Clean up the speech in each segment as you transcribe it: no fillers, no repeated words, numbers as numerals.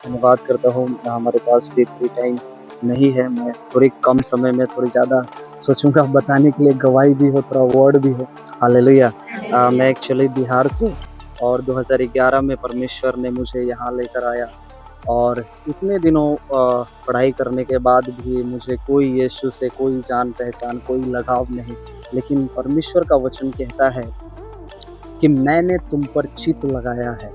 धन्यवाद करता हूँ। हमारे पास भी इतनी टाइम नहीं है, मैं थोड़ी कम समय में थोड़ी ज़्यादा सोचूँगा बताने के लिए, गवाही भी हो, थोड़ा वर्ड भी हो। हालेलुया। मैं एक्चुअली बिहार से, और 2011 में परमेश्वर ने मुझे यहाँ लेकर आया, और इतने दिनों पढ़ाई करने के बाद भी मुझे कोई यीशु से कोई जान-पहचान, कोई लगाव नहीं। लेकिन परमेश्वर का वचन कहता है कि मैंने तुम पर चित्त लगाया है,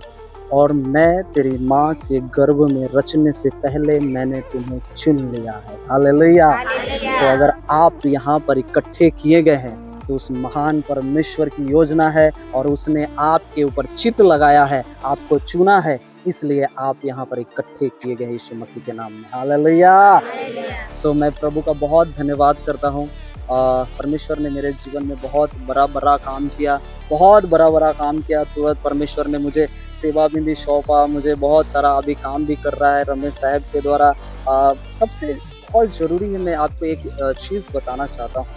और मैं तेरी माँ के गर्भ में रचने से पहले मैंने तुम्हें चुन लिया है। हालेलुया। तो अगर आप यहाँ पर इकट्ठे किए गए हैं, तो उस महान परमेश्वर की योजना है, और उसने आपके ऊपर चित्त लगाया है, आपको चुना है, इसलिए आप यहाँ पर इकट्ठे किए गए यीशु मसीह के नाम में। हालेलुया। मैं प्रभु का बहुत धन्यवाद करता हूँ। परमेश्वर ने मेरे जीवन में बहुत बड़ा काम किया, बहुत बड़ा काम किया। तुरंत परमेश्वर ने मुझे सेवा में भी सौंपा, मुझे बहुत सारा अभी काम भी कर रहा है रमेश साहब के द्वारा। सबसे बहुत ज़रूरी है, मैं आपको एक चीज़ बताना चाहता हूँ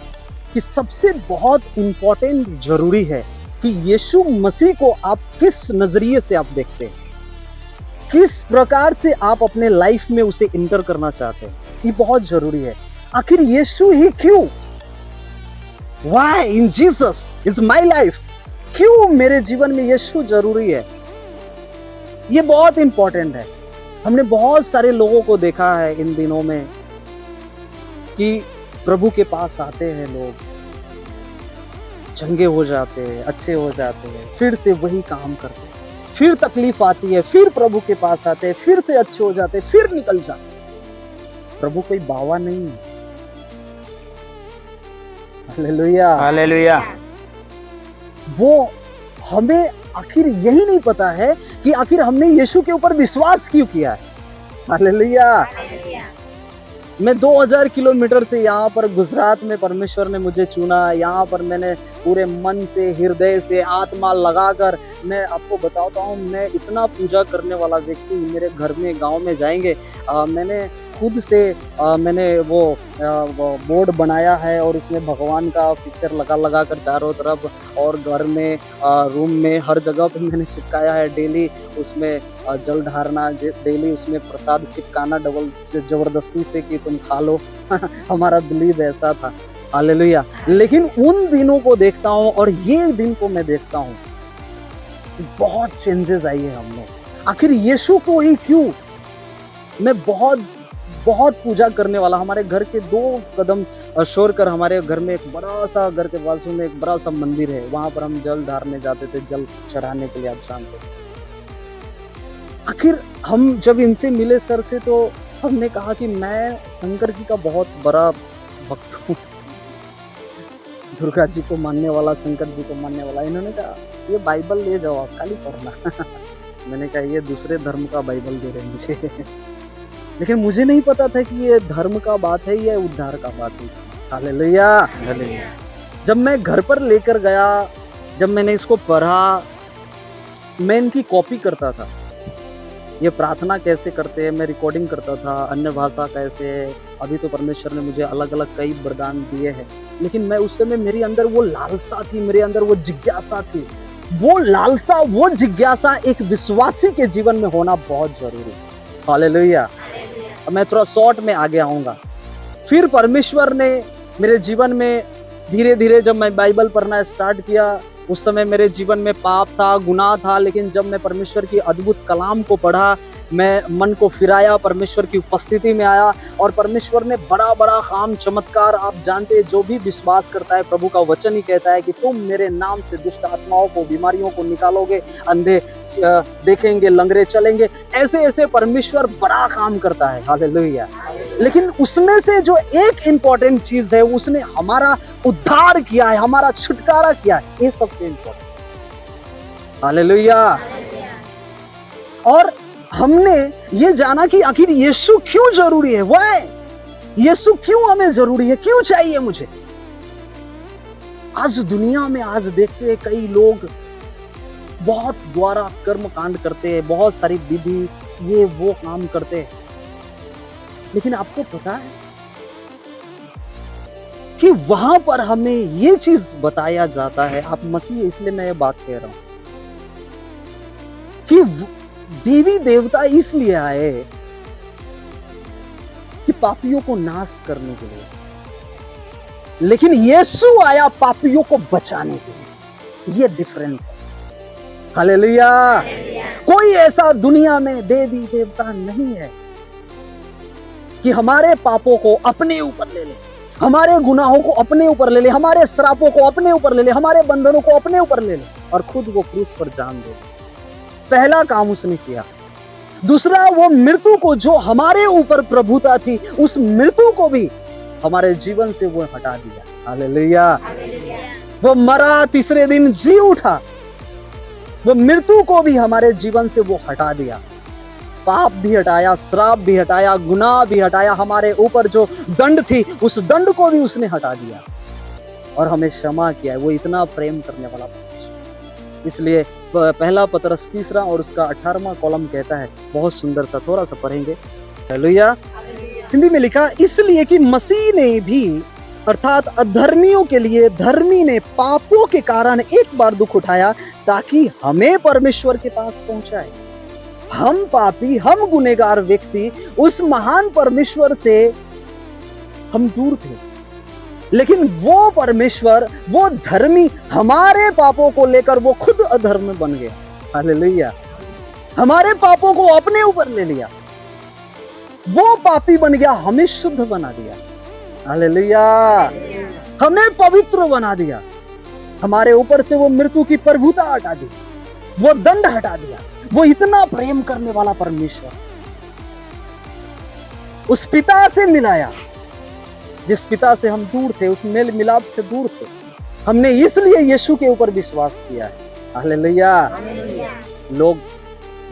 कि सबसे बहुत इम्पोर्टेंट ज़रूरी है कि यीशु मसीह को आप किस नज़रिए से आप देखते हैं, किस प्रकार से आप अपने लाइफ में उसे इंटर करना चाहते हैं, ये बहुत ज़रूरी है। आखिर यीशु ही क्यों? Why in Jesus is my life? क्यों मेरे जीवन में यीशु जरूरी है? ये बहुत इंपॉर्टेंट है। हमने बहुत सारे लोगों को देखा है इन दिनों में कि प्रभु के पास आते हैं लोग, चंगे हो जाते हैं, अच्छे हो जाते हैं, फिर से वही काम करते हैं, फिर तकलीफ आती है, फिर प्रभु के पास आते हैं, फिर से अच्छे हो जाते हैं, फिर निकल जाते हैं। प्रभु कोई बावा नहीं है। Hallelujah, hallelujah. वो हमें आखिर यही नहीं पता है कि आखिर हमने यीशु के ऊपर विश्वास क्यों किया है। हालेलुया। मैं 2000 किलोमीटर से यहाँ पर गुजरात में परमेश्वर ने मुझे चुना। यहाँ पर मैंने पूरे मन से, हृदय से, आत्मा लगाकर, मैं आपको बताता हूँ, मैं इतना पूजा करने वाला व्यक्ति, मेरे घर में, गांव में जाएंगे, मैंने खुद से मैंने वो बोर्ड बनाया है, और उसमें भगवान का पिक्चर लगा कर चारों तरफ, और घर में, रूम में, हर जगह पे मैंने चिपकाया है। डेली उसमें जल ढारना, डेली उसमें प्रसाद चिपकाना, डबल जबरदस्ती से कि तुम खा लो। हमारा बिलीव ऐसा था। हालेलुया। लेकिन उन दिनों को देखता हूँ और ये दिन को मैं देखता हूँ, बहुत चेंजेस आई है हमने। आखिर यीशु को ही क्यों? मैं बहुत पूजा करने वाला। हमारे घर के 2 कदम छोड़कर हमारे घर में एक बड़ा सा, घर के बाजू में एक बड़ा सा मंदिर है, वहां पर हम जल ढारने जाते थे, जल चढ़ाने के लिए, आप जानते हैं। आखिर हम जब इनसे मिले सर से, तो हमने कहा कि मैं शंकर जी का बहुत बड़ा भक्त हूँ, दुर्गा जी को मानने वाला, शंकर जी को मानने वाला। इन्होंने कहा ये बाइबल ले जाओ, आप खाली पढ़ना। मैंने कहा ये दूसरे धर्म का बाइबल दे रहे मुझे। लेकिन मुझे नहीं पता था कि ये धर्म का बात है या उद्धार का बात है इसमें। हालेलुया। जब मैं घर पर लेकर गया, जब मैंने इसको पढ़ा, मैं इनकी कॉपी करता था। ये प्रार्थना कैसे करते हैं मैं रिकॉर्डिंग करता था, अन्य भाषा कैसे है। अभी तो परमेश्वर ने मुझे अलग अलग कई वरदान दिए हैं, लेकिन मैं उस समय, मेरे अंदर वो लालसा थी, मेरे अंदर वो जिज्ञासा थी। वो लालसा, वो जिज्ञासा एक विश्वासी के जीवन में होना बहुत जरूरी है। हालेलुया। मैं थोड़ा शॉर्ट में आगे आऊंगा। फिर परमेश्वर ने मेरे जीवन में धीरे धीरे, जब मैं बाइबल पढ़ना स्टार्ट किया, उस समय मेरे जीवन में पाप था, गुनाह था। लेकिन जब मैं परमेश्वर की अद्भुत कलाम को पढ़ा, मैं मन को फिराया, परमेश्वर की उपस्थिति में आया, और परमेश्वर ने बड़ा काम, चमत्कार, आप जानते हैं, जो भी विश्वास करता है, प्रभु का वचन ही कहता है कि तुम मेरे नाम से दुष्ट आत्माओं को, बीमारियों को निकालोगे, अंधे देखेंगे, लंगड़े चलेंगे। ऐसे परमेश्वर बड़ा काम करता है। हालेलुया। लेकिन उसमें से जो एक इंपॉर्टेंट चीज है, उसने हमारा उद्धार किया है, हमारा छुटकारा किया है, ये सबसे इंपॉर्टेंट। हालेलुया। और हमने ये जाना कि आखिर यीशु क्यों जरूरी है। वाई? यीशु क्यों हमें जरूरी है, क्यों चाहिए मुझे? आज दुनिया में, आज देखते हैं कई लोग बहुत द्वारा कर्म कांड करते हैं, बहुत सारी विधि, ये वो काम करते हैं। लेकिन आपको पता है कि वहां पर हमें ये चीज बताया जाता है, आप मसीह, इसलिए मैं ये बात कह रहा हूं कि देवी देवता इसलिए आए कि पापियों को नाश करने के लिए, लेकिन यीशु आया पापियों को बचाने के लिए। ये डिफरेंट है। हालेलुया। कोई ऐसा दुनिया में देवी देवता नहीं है कि हमारे पापों को अपने ऊपर ले ले, हमारे गुनाहों को अपने ऊपर ले ले, हमारे श्रापों को अपने ऊपर ले ले, हमारे बंधनों को अपने ऊपर ले ले और खुद वो क्रूस पर जान दे। पहला काम उसने किया। दूसरा, वो मृत्यु को, जो हमारे ऊपर प्रभुता थी, उस मृत्यु को भी हमारे जीवन से वो हटा दिया। हालेलुया। वो मरा, तीसरे दिन जी उठा। वो मृत्यु को भी हमारे जीवन से वो हटा दिया। पाप भी हटाया, श्राप भी हटाया, गुनाह भी हटाया, हमारे ऊपर जो दंड थी उस दंड को भी उसने हटा दिया और हमें क्षमा किया है। वो इतना प्रेम करने वाला परमेश्वर। इसलिए पहला पतरस 3 और उसका 18वां कॉलम कहता है, बहुत सुंदर सा, थोड़ा सा पढ़ेंगे। हालेलुया। हिंदी में लिखा, इसलिए कि मसीह ने भी अर्थात अधर्मियों के लिए धर्मी ने पापों के कारण एक बार दुख उठाया ताकि हमें परमेश्वर के पास पहुंचाए। हम पापी, हम गुनहगार व्यक्ति उस महान परमेश्वर से हम दूर थे, लेकिन वो परमेश्वर, वो धर्मी, हमारे पापों को लेकर वो खुद अधर्म बन गया। हालेलुया। हमारे पापों को अपने ऊपर ले लिया, वो पापी बन गया, हमें शुद्ध बना दिया। हालेलुया। हमें पवित्र बना दिया, हमारे ऊपर से वो मृत्यु की प्रभुता हटा दी, वो दंड हटा दिया। वो इतना प्रेम करने वाला परमेश्वर उस पिता से मिलाया जिस पिता से हम दूर थे, उस मेल मिलाप से दूर थे। हमने इसलिए यीशु के ऊपर विश्वास किया है। हालेलुया। लोग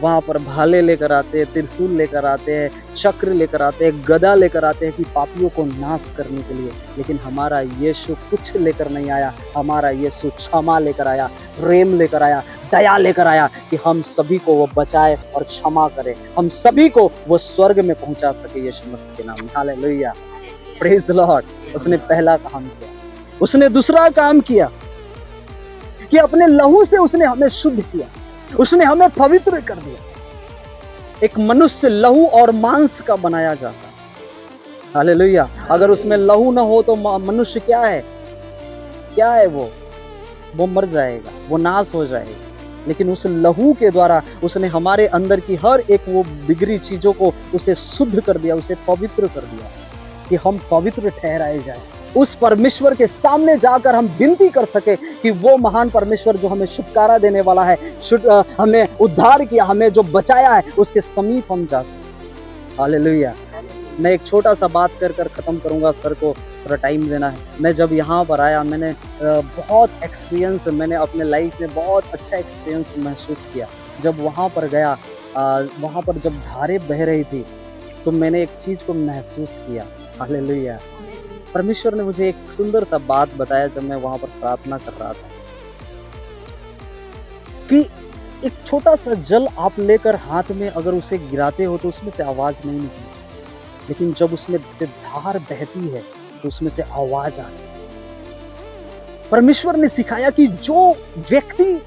वहां पर भाले लेकर आते हैं, त्रिशूल लेकर आते हैं, चक्र लेकर आते हैं, गदा लेकर आते हैं कि पापियों को नाश करने के लिए, लेकिन हमारा यीशु कुछ लेकर नहीं आया। हमारा यीशु क्षमा लेकर आया, प्रेम लेकर आया, दया लेकर आया कि हम सभी को वो बचाए और क्षमा करे, हम सभी को वो स्वर्ग में पहुंचा सके यीशु मसीह के नाम में। हालेलुया। Praise Lord. उसने पहला काम किया। उसने दूसरा काम किया कि अपने लहू से उसने हमें शुद्ध किया, उसने हमें पवित्र कर दिया। एक मनुष्य लहू और मांस का बनाया जाता है। हालेलुया। अगर उसमें लहू ना हो तो मनुष्य क्या है? क्या है वो मर जाएगा, वो नाश हो जाएगा। लेकिन उस लहू के द्वारा उसने हमारे अंदर की हर एक वो बिगड़ी चीजों को उसे शुद्ध कर दिया, उसे पवित्र कर दिया कि हम पवित्र ठहराए जाए। उस परमेश्वर के सामने जाकर हम विनती कर सके कि वो महान परमेश्वर जो हमें छुटकारा देने वाला है, हमें उद्धार किया, हमें जो बचाया है, उसके समीप हम जा सके। हालेलुया। मैं एक छोटा सा बात कर खत्म करूंगा, सर को थोड़ा टाइम देना है। मैं जब यहाँ पर आया, मैंने बहुत एक्सपीरियंस, मैंने अपने लाइफ में बहुत अच्छा एक्सपीरियंस महसूस किया। जब वहाँ पर गया, वहाँ पर जब धारें बह रही थी तो मैंने एक चीज को महसूस किया। हालेलुया। परमेश्वर ने मुझे एक सुंदर सा बात बताया जब मैं वहां पर प्रार्थना कर रहा था कि एक छोटा सा जल आप लेकर हाथ में अगर उसे गिराते हो तो उसमें से आवाज नहीं निकलती, लेकिन जब उसमें से धार बहती है तो उसमें से आवाज आती है। परमेश्वर ने सिखाया कि जो व्यक्ति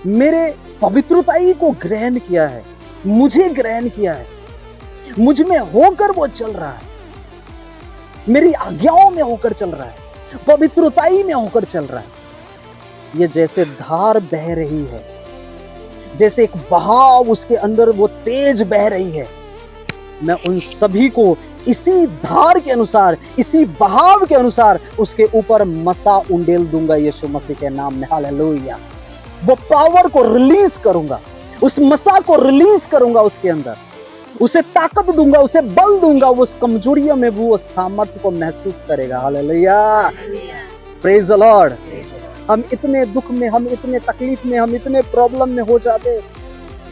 मेरे पवित्रताई को ग्रहण किया है, मुझे ग्रहण किया है, मुझ में होकर वो चल रहा है, मेरी आज्ञाओं में होकर चल रहा है, पवित्रताई में होकर चल रहा है, ये जैसे धार बह रही है, जैसे एक बहाव उसके अंदर वो तेज बह रही है, मैं उन सभी को इसी धार के अनुसार, इसी बहाव के अनुसार उसके ऊपर मसा उंडेल दूंगा यीशु मसीह के नाम में। हालेलुया। वो पावर को रिलीज करूंगा, उस मसा को रिलीज करूंगा उसके अंदर, उसे ताकत दूंगा, उसे बल दूंगा, वो उस कमजोरियों में वो सामर्थ्य को महसूस करेगा। हालेलुया। Praise the Lord. हम इतने दुख में, हम इतने तकलीफ में, हम इतने प्रॉब्लम में हो जाते,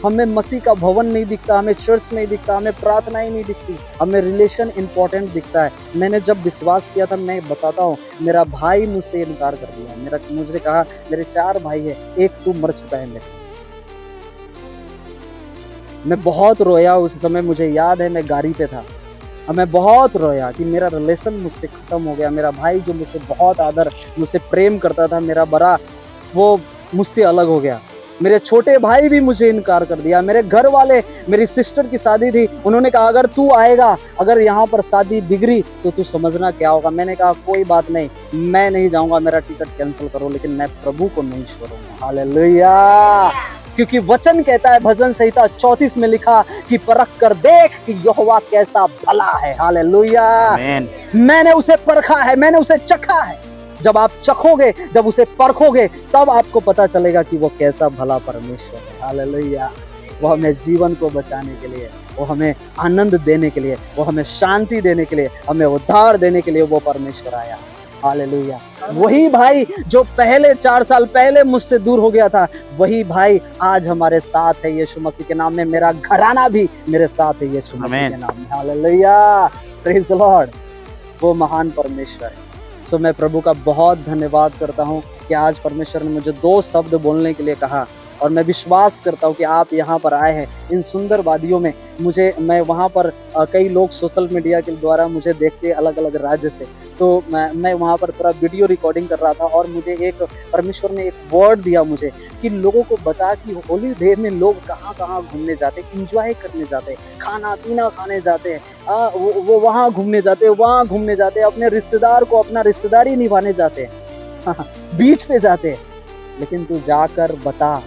हमें मसीह का भवन नहीं दिखता, हमें चर्च नहीं दिखता, हमें प्रार्थनाएं नहीं दिखती, हमें रिलेशन इंपॉर्टेंट दिखता है। मैंने जब विश्वास किया था, मैं बताता हूँ, मेरा भाई मुझसे इनकार कर दिया। मुझे कहा मेरे 4 भाई है, एक तू मर चुका है। मैं बहुत रोया उस समय, मुझे याद है मैं गाड़ी पे था, मैं बहुत रोया कि मेरा रिलेशन मुझसे खत्म हो गया। मेरा भाई जो मुझसे बहुत आदर, मुझसे प्रेम करता था, मेरा बड़ा, वो मुझसे अलग हो गया। मेरे छोटे भाई भी मुझे इनकार कर दिया, मेरे घर वाले, मेरी सिस्टर की शादी थी, उन्होंने कहा अगर तू आएगा, अगर यहाँ पर शादी बिगड़ी तो तू समझना क्या होगा। मैंने कहा कोई बात नहीं, मैं नहीं जाऊंगा, मेरा टिकट कैंसिल करो, लेकिन मैं प्रभु को नहीं छोड़ूंगा। हालेलुया। क्योंकि वचन कहता है भजन संहिता 34 में लिखा कि परख कर देख कि यहोवा कैसा भला है। हालेलुया। मैंने उसे परखा है, मैंने उसे चखा है। जब आप चखोगे, जब उसे परखोगे, तब आपको पता चलेगा कि वो कैसा भला परमेश्वर है। हालेलुया। वो हमें जीवन को बचाने के लिए, वो हमें आनंद देने के लिए, वो हमें शांति देने के लिए, हमें उद्धार देने के लिए वो परमेश्वर आया। हालेलुया। वही भाई जो पहले 4 साल पहले मुझसे दूर हो गया था, वही भाई आज हमारे साथ है यीशु मसीह के नाम में। मेरा घराना भी मेरे साथ है यीशु मसीह के नाम में। हालेलुया। Praise the Lord. वो महान परमेश्वर है। सो मैं प्रभु का बहुत धन्यवाद करता हूँ कि आज परमेश्वर ने मुझे 2 शब्द बोलने के लिए कहा, और मैं विश्वास करता हूँ कि आप यहाँ पर आए हैं इन सुंदर वादियों में। मैं वहाँ पर कई लोग सोशल मीडिया के द्वारा मुझे देखते अलग अलग राज्य से, तो मैं वहाँ पर पूरा वीडियो रिकॉर्डिंग कर रहा था, और मुझे एक परमेश्वर ने एक वर्ड दिया मुझे कि लोगों को बता कि होली डे में लोग कहाँ कहाँ घूमने जाते, इंजॉय करने जाते, खाना पीना खाने जाते, वो वहाँ घूमने जाते, वहाँ घूमने जाते, अपने रिश्तेदार को अपना रिश्तेदारी निभाने जाते, बीच पे जाते। लेकिन तू जाकर बता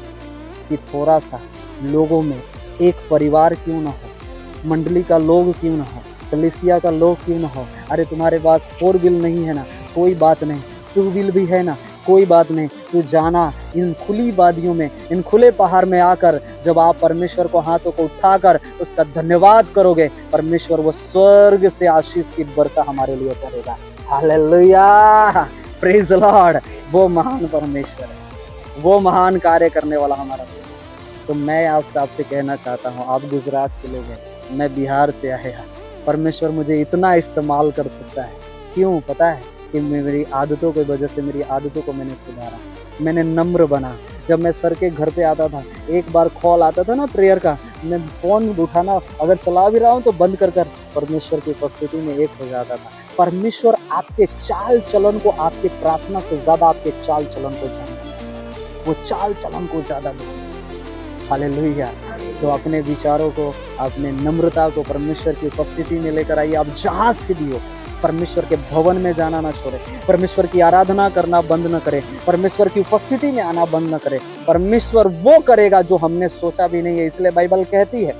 कि थोड़ा सा लोगों में एक परिवार क्यों ना हो, मंडली का लोग क्यों ना हो, कलीसिया का लोग क्यों ना हो। अरे तुम्हारे पास 4 व्हील नहीं है ना, कोई बात नहीं, 2 व्हील भी है ना, कोई बात नहीं। तू जाना इन खुली वादियों में, इन खुले पहाड़ में आकर, जब आप परमेश्वर को हाथों को उठाकर उसका धन्यवाद करोगे, परमेश्वर वो स्वर्ग से आशीष की वर्षा हमारे लिए करेगा। हालेलुया। Praise the Lord. वो महान परमेश्वर है, वो महान कार्य करने वाला हमारा। तो मैं आज आपसे कहना चाहता हूँ, आप गुजरात के लोग हैं, मैं बिहार से आया, परमेश्वर मुझे इतना इस्तेमाल कर सकता है। क्यों पता है? कि मेरी आदतों की वजह से, मेरी आदतों को मैंने सुधारा, मैंने नम्र बना। जब मैं सर के घर पे आता था, एक बार कॉल आता था ना प्रेयर का, मैं फ़ोन उठाना अगर चला भी रहा हूँ तो बंद कर परमेश्वर की उपस्थिति में एक हो जाता था। परमेश्वर आपके चाल चलन को, आपके प्रार्थना से ज़्यादा आपके चाल चलन को जानता है, वो चाल चलन को ज़्यादा देखिए। हालेलुया। सो अपने विचारों को, अपने नम्रता को परमेश्वर की उपस्थिति में लेकर आइए। आप जहाँ से भी हो, परमेश्वर के भवन में जाना ना छोड़े, परमेश्वर की आराधना करना बंद न करें, परमेश्वर की उपस्थिति में आना बंद न करें। परमेश्वर वो करेगा जो हमने सोचा भी नहीं है। इसलिए बाइबल कहती है,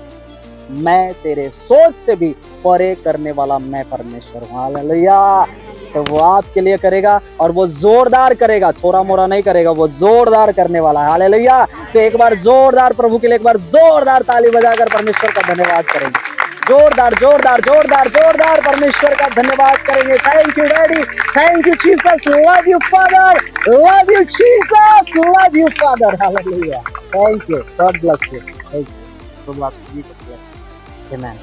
मैं तेरे सोच से भी परे करने वाला मैं परमेश्वर हूँ। हालेलुया। तो वो आपके लिए करेगा, और वो जोरदार करेगा, थोड़ा मोरा नहीं करेगा, वो जोरदार करने वाला है। हालेलुया। तो एक बार जोरदार प्रभु के लिए एक बार जोरदार ताली बजाकर परमेश्वर का धन्यवाद करेंगे। जोरदार जोरदार जोरदार जोरदार परमेश्वर का धन्यवाद करेंगे। Thank you daddy, thank you Jesus, love you father, love you Jesus, love you father. Hallelujah. Thank you, God bless you. Thank you. प्रभु आप सभी को ब्लेस। आमेन।